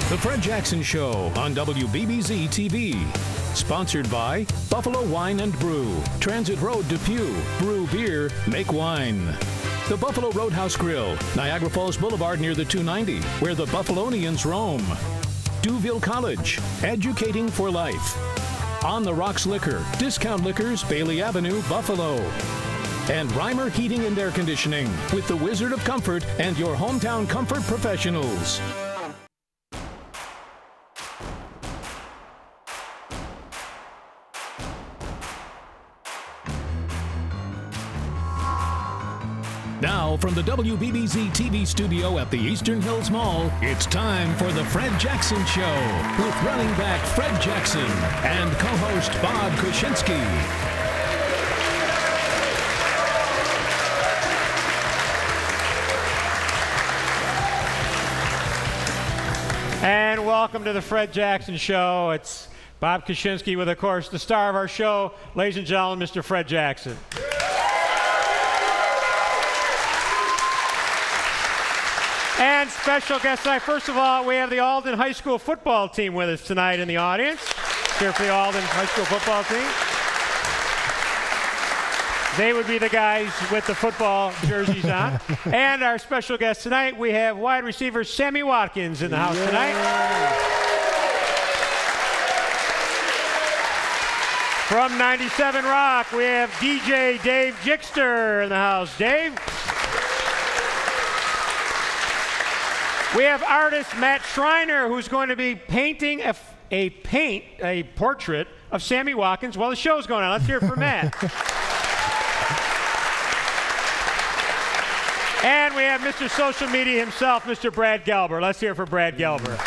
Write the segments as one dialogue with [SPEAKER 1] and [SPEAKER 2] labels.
[SPEAKER 1] The Fred Jackson Show on WBBZ-TV. Sponsored by Buffalo Wine and Brew, Transit Road, Depew. Brew beer, make wine. The Buffalo Roadhouse Grill, Niagara Falls Boulevard near the 290, where the Buffalonians roam. Duville College, educating for life. On the Rocks Liquor, Discount Liquors, Bailey Avenue, Buffalo. And Reimer Heating and Air Conditioning with the Wizard of Comfort and your hometown comfort professionals. Now, from the WBBZ-TV studio at the Eastern Hills Mall, it's time for the Fred Jackson Show with running back Fred Jackson and co-host Bob Kuczynski.
[SPEAKER 2] And welcome to the Fred Jackson Show. It's Bob Kuczynski with, of course, the star of our show, ladies and gentlemen, Mr. Fred Jackson. And special guest tonight. First of all, we have the Alden High School football team with us tonight in the audience. Here for the Alden High School football team. They would be the guys with the football jerseys on. And our special guest tonight, we have wide receiver Sammy Watkins in the house tonight. From 97 Rock, we have DJ Dave Jixter in the house. Dave. We have artist Matt Schreiner, who's going to be painting a portrait of Sammy Watkins while the show's going on. Let's hear it for Matt. And we have Mr. Social Media himself, Mr. Brad Gelber. Let's hear it for Brad Gelber.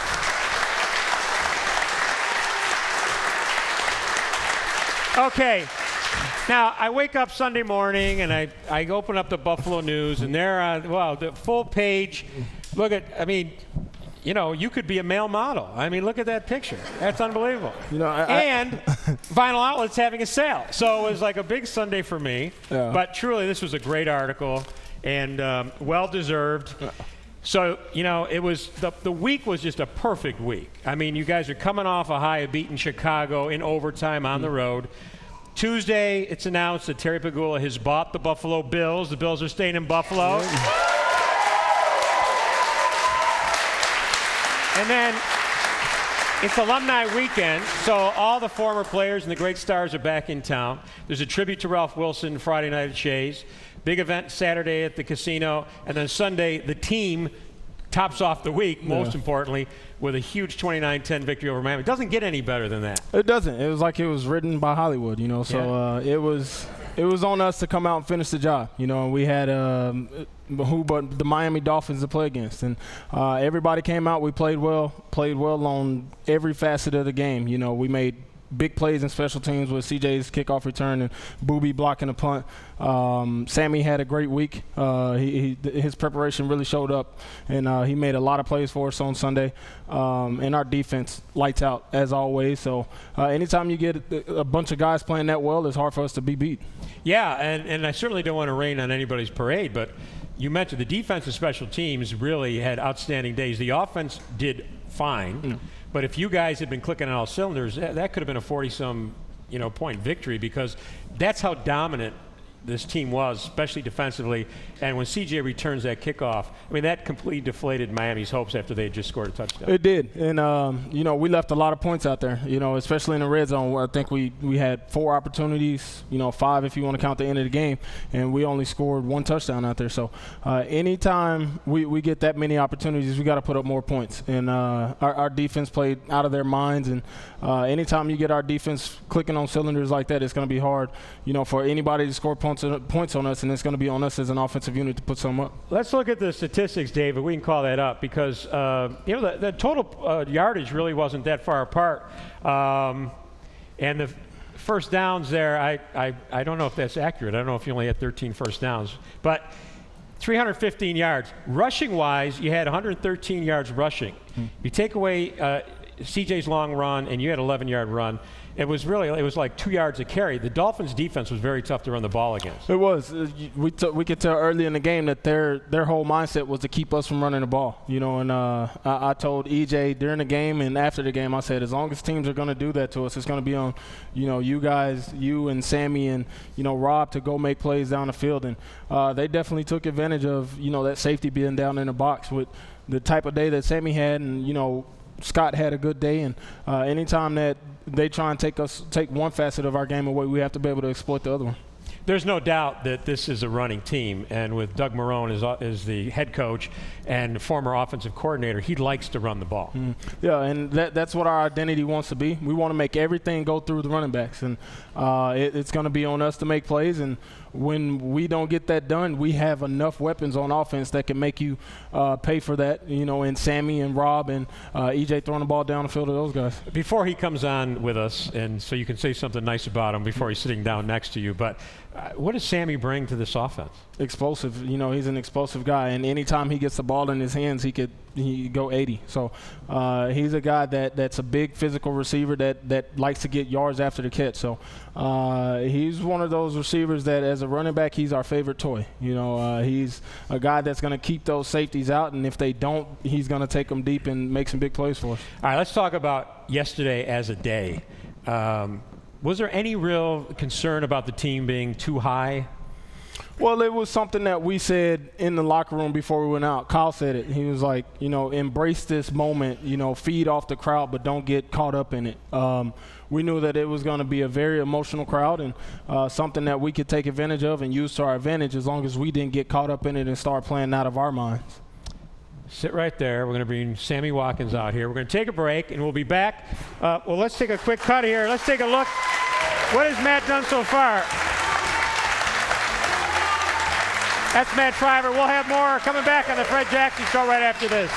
[SPEAKER 2] Okay. Now, I wake up Sunday morning and I open up the Buffalo News, and there on, well, the full page. Look at, I mean, you know, you could be a male model. I mean, look at that picture. That's unbelievable. You know, and Vinyl Outlet's having a sale. So it was like a big Sunday for me. Yeah. But truly, this was a great article and well-deserved. So, you know, it was the week was just a perfect week. I mean, you guys are coming off a high of beating Chicago in overtime on the road. Tuesday, it's announced that Terry Pegula has bought the Buffalo Bills. The Bills are staying in Buffalo. And then it's alumni weekend, so all the former players and the great stars are back in town. There's a tribute to Ralph Wilson Friday night at Shays. Big event Saturday at the casino. And then Sunday, the team tops off the week, most importantly, with a huge 29-10 victory over Miami. It doesn't get any better than that. It doesn't. It was like it was written by Hollywood, you know. So it was on us to come out and finish the job. You know, we had who but the Miami Dolphins to play against, and everybody came out. We played well on every facet of the game. You know, we made big plays in special teams with CJ's kickoff return and Booby blocking a punt. Sammy had a great week. His preparation really showed up, and he made a lot of plays for us on Sunday. And our defense lights out as always. So anytime you get a bunch of guys playing that well, it's hard for us to be beat. Yeah, and I certainly don't want to rain on anybody's parade, but you mentioned the defense and special teams really had outstanding days. The offense did fine. But if you guys had been clicking on all cylinders, that could have been a 40-some, point victory, because that's how dominant this team was, especially defensively. And when CJ returns that kickoff, I mean, that completely deflated Miami's hopes after they had just scored a touchdown. It did. And, we left a lot of points out there, especially in the red zone, where I think we had 4 opportunities, 5 if you want to count the end of the game, and we only scored 1 touchdown out there. So anytime we get that many opportunities, we got to put up more points. And our defense played out of their minds. And anytime you get our defense clicking on cylinders like that, it's going to be hard, for anybody to score points on us, and it's going to be on us as an offensive unit to put some up. Let's look at the statistics, David. We can call that up because, the total yardage really wasn't that far apart. And the first downs there, I don't know if that's accurate. I don't know if you only had 13 first downs. But 315 yards. Rushing-wise, you had 113 yards rushing. You take away CJ's long run, and you had an 11-yard run. It was like 2 yards a carry. The Dolphins' defense was very tough to run the ball against.
[SPEAKER 3] It was. We could tell early in the game that their whole mindset was to keep us from running the ball. You know, and I told EJ during the game and after the game, I said, as long as teams are going to do that to us, it's going to be on, you know, you guys, you and Sammy and, you know, Rob to go make plays down the field. And they definitely took advantage of, you know, that safety being down in the box with the type of day that Sammy had, and, you know, Scott had a good day. And anytime that they try and take one facet of our game away, we have to be able to exploit the other one.
[SPEAKER 2] There's no doubt that this is a running team, and with Doug Marrone as the head coach and former offensive coordinator, he likes to run the ball.
[SPEAKER 3] Yeah, and that's what our identity wants to be. We want to make everything go through the running backs, and it's going to be on us to make plays. And when we don't get that done, we have enough weapons on offense that can make you pay for that, you know, and Sammy and Rob and EJ throwing the ball down the field to those guys.
[SPEAKER 2] Before he comes on with us, and so you can say something nice about him before he's sitting down next to you, but what does Sammy bring to this offense? Explosive.
[SPEAKER 3] You know, he's an explosive guy, and anytime he gets the ball in his hands, he go 80. So he's a guy that's a big physical receiver that likes to get yards after the catch. So he's one of those receivers that, as a running back, he's our favorite toy. You know, he's a guy that's going to keep those safeties out, and if they don't, he's going to take them deep and make some big plays for us.
[SPEAKER 2] All right, let's talk about yesterday as a day. Was there any real concern about the team being too high?
[SPEAKER 3] Well, it was something that we said in the locker room before we went out. Kyle said it. He was like, you know, embrace this moment, you know, feed off the crowd, but don't get caught up in it. We knew that it was going to be a very emotional crowd, and something that we could take advantage of and use to our advantage as long as we didn't get caught up in it and start playing out of our minds.
[SPEAKER 2] Sit right there. We're going to bring Sammy Watkins out here. We're going to take a break, and we'll be back. Well, let's take a quick cut here. Let's take a look. What has Matt done so far? That's Matt Shriver. We'll have more coming back on the Fred Jackson Show right after this.